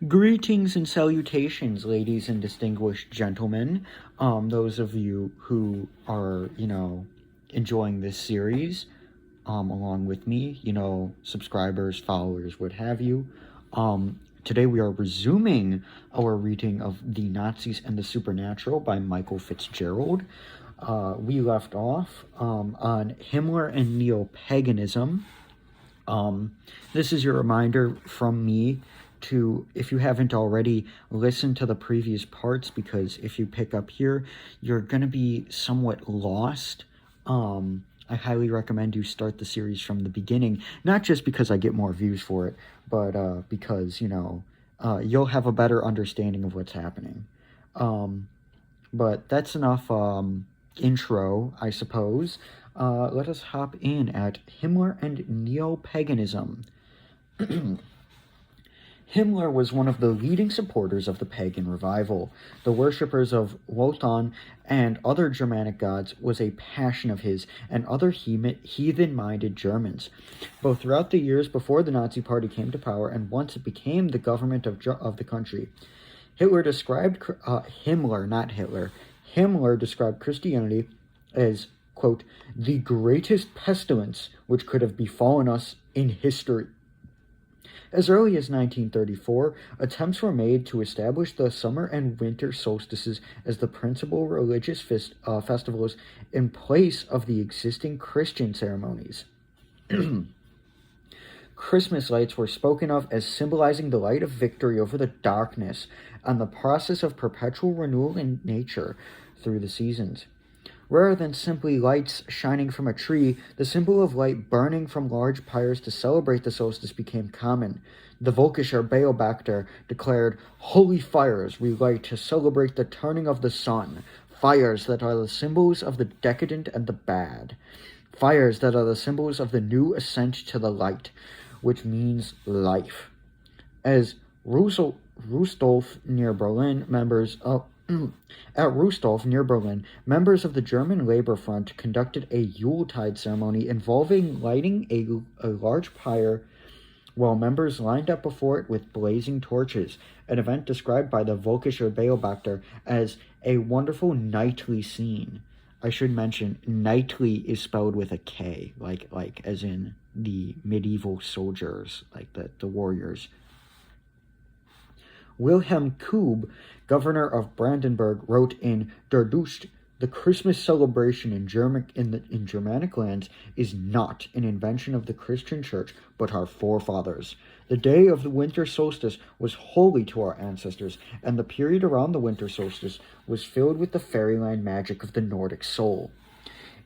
Greetings and salutations, ladies and distinguished gentlemen. Those of you who are, enjoying this series, along with me, subscribers, followers, what have you. Today we are resuming our reading of The Nazis and the Supernatural by Michael Fitzgerald. We left off on Himmler and neo-paganism. This is your reminder from me to, if you haven't already, listen to the previous parts, because if you pick up here, you're going to be somewhat lost. I highly recommend you start the series from the beginning, not just because I get more views for it, but because, you'll have a better understanding of what's happening. But that's enough intro, I suppose. Let us hop in at Himmler and neo-paganism. Himmler was one of the leading supporters of the pagan revival. The worshippers of Wotan and other Germanic gods was a passion of his and other heathen-minded Germans, both throughout the years before the Nazi Party came to power and once it became the government of the country. Himmler described Christianity as, quote, the greatest pestilence which could have befallen us in history. As early as 1934, attempts were made to establish the summer and winter solstices as the principal religious festivals in place of the existing Christian ceremonies. Christmas lights were spoken of as symbolizing the light of victory over the darkness and the process of perpetual renewal in nature through the seasons. Rather than simply lights shining from a tree, the symbol of light burning from large pyres to celebrate the solstice became common. The Völkischer Beobachter declared, "Holy fires we light to celebrate the turning of the sun, fires that are the symbols of the decadent and the bad, fires that are the symbols of the new ascent to the light, which means life." As Rustolf near Berlin, members of the German Labor Front conducted a Yuletide ceremony involving lighting a large pyre while members lined up before it with blazing torches, an event described by the Völkischer Beobachter as a wonderful nightly scene. I should mention, nightly is spelled with a K, like as in the medieval soldiers, like the warriors. Wilhelm Kube, governor of Brandenburg, wrote in Der Dusch, "The Christmas celebration in Germanic lands is not an invention of the Christian Church, but our forefathers. The day of the winter solstice was holy to our ancestors, and the period around the winter solstice was filled with the fairyland magic of the Nordic soul.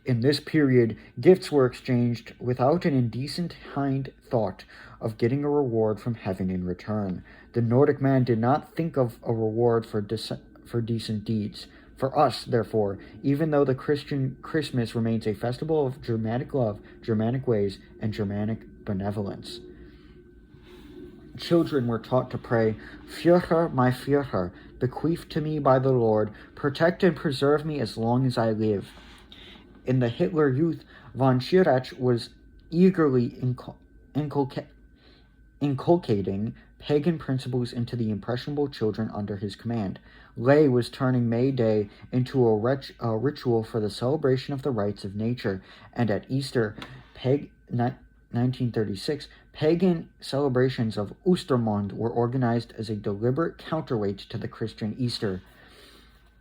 In this period, gifts were exchanged without an indecent hind thought of getting a reward from heaven in return. The Nordic man did not think of a reward for decent deeds. For us, therefore, even though the Christian Christmas remains a festival of Germanic love, Germanic ways, and Germanic benevolence." Children were taught to pray, "Führer, my Führer, bequeathed to me by the Lord, protect and preserve me as long as I live." In the Hitler Youth, von Schirach was eagerly inculcating pagan principles into the impressionable children under his command. Ley was turning May Day into a ritual for the celebration of the rites of nature, and at Easter, 1936, pagan celebrations of Ostermond were organized as a deliberate counterweight to the Christian Easter.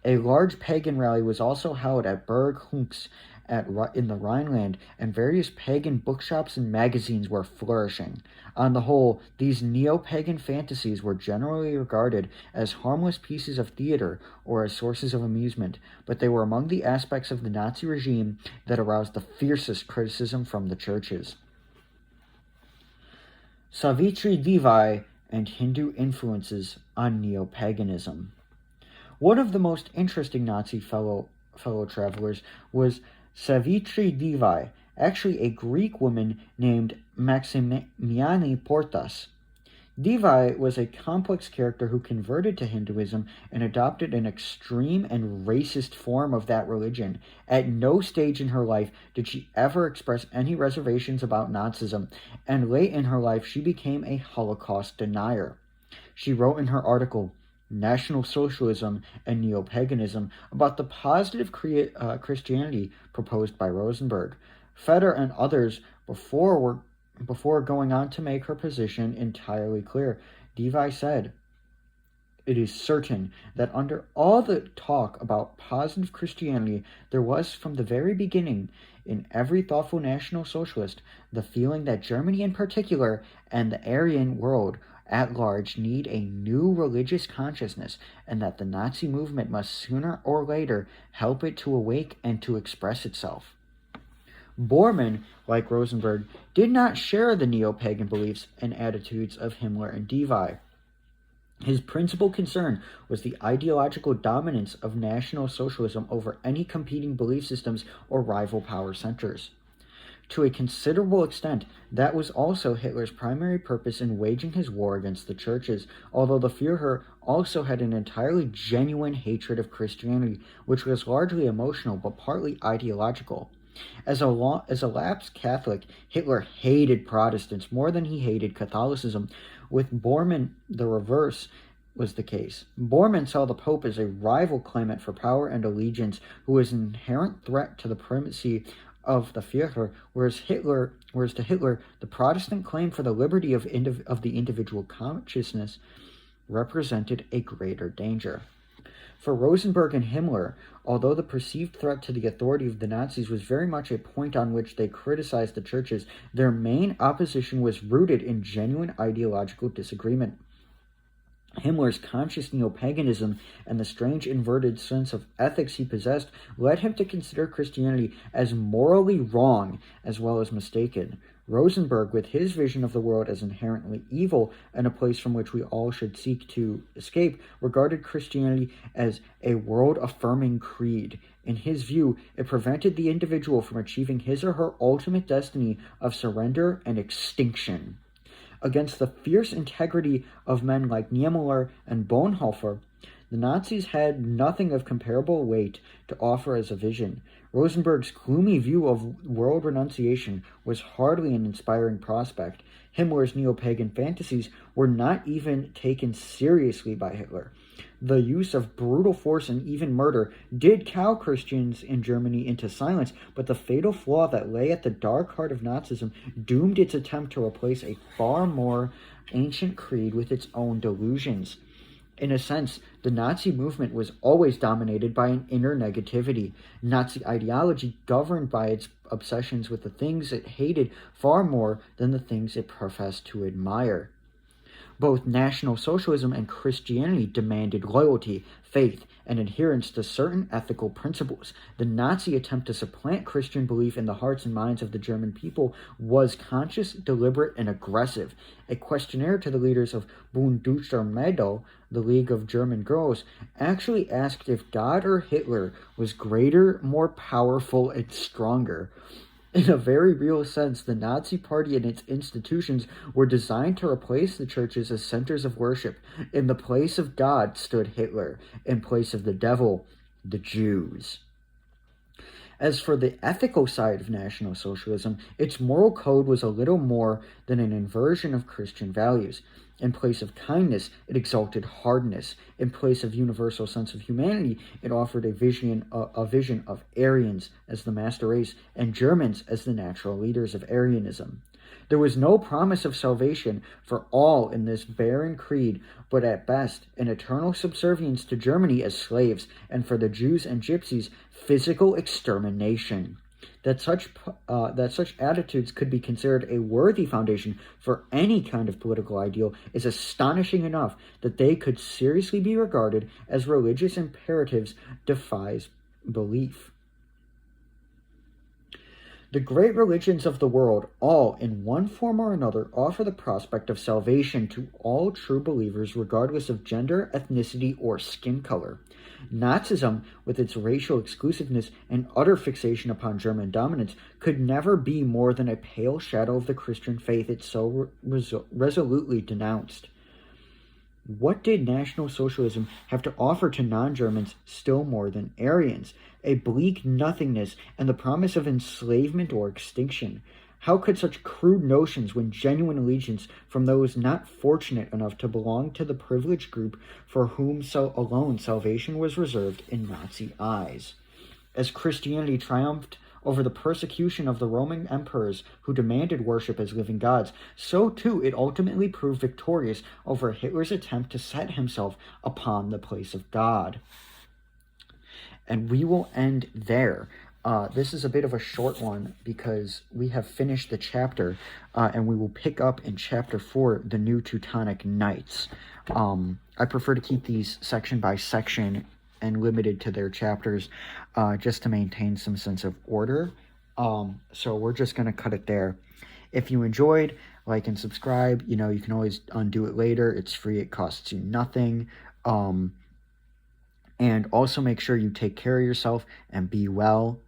A large pagan rally was also held at Burg Hunks in the Rhineland, and various pagan bookshops and magazines were flourishing. On the whole, these neo-pagan fantasies were generally regarded as harmless pieces of theater or as sources of amusement, but they were among the aspects of the Nazi regime that aroused the fiercest criticism from the churches. Savitri Devi and Hindu influences on neo-paganism. One of the most interesting Nazi fellow travelers was Savitri Devi, actually a Greek woman named Maximiani Portas. Devi was a complex character who converted to Hinduism and adopted an extreme and racist form of that religion. At no stage in her life did she ever express any reservations about Nazism, and late in her life she became a Holocaust denier. She wrote in her article, National Socialism and Neo-Paganism, about the positive Christianity proposed by Rosenberg. Feder and others before going on to make her position entirely clear. Devi said, "It is certain that under all the talk about positive Christianity, there was from the very beginning, in every thoughtful National Socialist, the feeling that Germany in particular and the Aryan world at large need a new religious consciousness, and that the Nazi movement must sooner or later help it to awake and to express itself." Bormann, like Rosenberg, did not share the neo-pagan beliefs and attitudes of Himmler and Devi. His principal concern was the ideological dominance of National Socialism over any competing belief systems or rival power centers. To a considerable extent, that was also Hitler's primary purpose in waging his war against the churches, although the Führer also had an entirely genuine hatred of Christianity, which was largely emotional but partly ideological. As a lapsed Catholic, Hitler hated Protestants more than he hated Catholicism. With Bormann, the reverse was the case. Bormann saw the Pope as a rival claimant for power and allegiance who was an inherent threat to the primacy of the Führer, whereas to Hitler, the Protestant claim for the liberty of the individual consciousness represented a greater danger. For Rosenberg and Himmler, although the perceived threat to the authority of the Nazis was very much a point on which they criticized the churches, their main opposition was rooted in genuine ideological disagreement. Himmler's conscious neo-paganism and the strange inverted sense of ethics he possessed led him to consider Christianity as morally wrong as well as mistaken. Rosenberg, with his vision of the world as inherently evil and a place from which we all should seek to escape, regarded Christianity as a world-affirming creed. In his view, it prevented the individual from achieving his or her ultimate destiny of surrender and extinction. Against the fierce integrity of men like Niemöller and Bonhoeffer, the Nazis had nothing of comparable weight to offer as a vision. Rosenberg's gloomy view of world renunciation was hardly an inspiring prospect. Himmler's neo-pagan fantasies were not even taken seriously by Hitler. The use of brutal force and even murder did cow Christians in Germany into silence, but the fatal flaw that lay at the dark heart of Nazism doomed its attempt to replace a far more ancient creed with its own delusions. In a sense, the Nazi movement was always dominated by an inner negativity. Nazi ideology governed by its obsessions with the things it hated far more than the things it professed to admire. Both National Socialism and Christianity demanded loyalty, faith, and adherence to certain ethical principles. The Nazi attempt to supplant Christian belief in the hearts and minds of the German people was conscious, deliberate, and aggressive. A questionnaire to the leaders of Bund Deutscher Mädel, the League of German Girls, actually asked if God or Hitler was greater, more powerful, and stronger. In a very real sense, the Nazi Party and its institutions were designed to replace the churches as centers of worship. In the place of God stood Hitler. In place of the devil, the Jews. As for the ethical side of National Socialism, its moral code was a little more than an inversion of Christian values. In place of kindness, it exalted hardness. In place of universal sense of humanity, it offered a vision of Aryans as the master race and Germans as the natural leaders of Aryanism. There was no promise of salvation for all in this barren creed, but at best, an eternal subservience to Germany as slaves, and for the Jews and Gypsies, physical extermination. That such attitudes could be considered a worthy foundation for any kind of political ideal is astonishing enough that they could seriously be regarded as religious imperatives defies belief. The great religions of the world, all in one form or another, offer the prospect of salvation to all true believers regardless of gender, ethnicity, or skin color. Nazism, with its racial exclusiveness and utter fixation upon German dominance, could never be more than a pale shadow of the Christian faith it so resolutely denounced. What did National Socialism have to offer to non-Germans still more than Aryans? A bleak nothingness and the promise of enslavement or extinction. How could such crude notions win genuine allegiance from those not fortunate enough to belong to the privileged group for whom so alone salvation was reserved in Nazi eyes? As Christianity triumphed over the persecution of the Roman emperors who demanded worship as living gods, so too it ultimately proved victorious over Hitler's attempt to set himself upon the place of God. And we will end there. This is a bit of a short one because we have finished the chapter, and we will pick up in chapter 4, the New Teutonic Knights. I prefer to keep these section by section and limited to their chapters, just to maintain some sense of order. So we're just going to cut it there. If you enjoyed, like and subscribe. You know, you can always undo it later. It's free. It costs you nothing. And also make sure you take care of yourself and be well.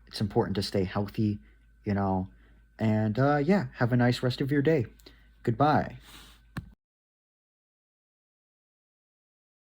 It's important to stay healthy, you know. And yeah, have a nice rest of your day. Goodbye.